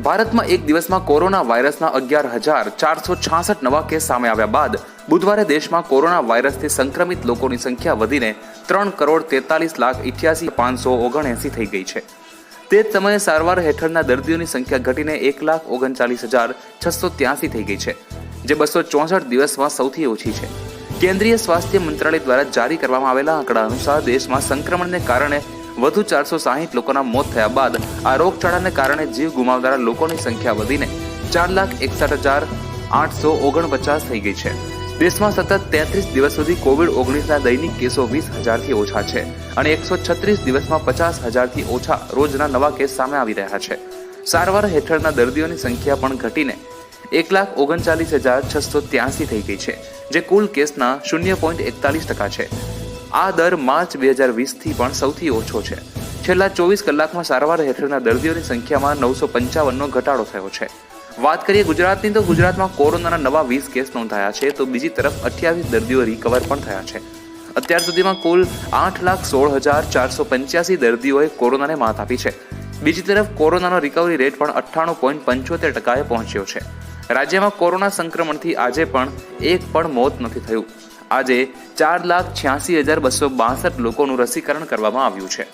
ભારતમાં એક દિવસમાં કોરોના વાયરસના 11,466 નવા કેસ સામે આવ્યા બાદ બુધવારે દેશમાં કોરોના વાયરસથી સંક્રમિત લોકોની સંખ્યા વધીને 3,43,88,579 થઈ ગઈ છે. તે જ સમયે સારવાર હેઠળના દર્દીઓની સંખ્યા ઘટીને 1,39,683 થઈ ગઈ છે, જે 264 દિવસમાં સૌથી ઓછી છે. કેન્દ્રીય સ્વાસ્થ્ય મંત્રાલય દ્વારા જારી કરવામાં આવેલા આંકડા અનુસાર દેશમાં સંક્રમણને કારણે વધુ 460 લોકોના મોત થયા બાદ આ રોગચાળાને કારણે જીવ ગુમાવનારા લોકોની સંખ્યા વધીને 4,61,849 થઈ ગઈ છે. દેશમાં સતત 33 દિવસ સુધી કોવિડ-19ના દૈનિક કેસો 20,000થી ઓછા છે અને 136 દિવસમાં 50,000થી ઓછા રોજના નવા કેસ સામે આવી રહ્યા છે. સારવાર હેઠળના દર્દીઓની સંખ્યા પણ ઘટીને 1,39,683 થઈ ગઈ છે, જે કુલ કેસના 0.41% છે. આ દર માર્ચ 2020થી પણ સૌથી ઓછો છે. છેલ્લા 24 કલાકમાં સારવાર હેઠળના દર્દીઓની સંખ્યામાં 955નો ઘટાડો થયો છે. વાત કરીએ ગુજરાતની, તો ગુજરાતમાં કોરોનાના નવા 20 કેસ નોંધાયા છે, તો બીજી તરફ 28 દર્દીઓ રિકવર પણ થયા છે. અત્યાર સુધીમાં કુલ 8,16,485 દર્દીઓએ કોરોનાને માત આપી છે. બીજી તરફ કોરોનાનો રિકવરી રેટ પણ 98.75% પહોંચ્યો છે. રાજ્યમાં કોરોના સંક્રમણથી આજે પણ એક પણ મોત નથી થયું. આજે 4,86,262 લોકોનું રસીકરણ કરવામાં આવ્યું છે.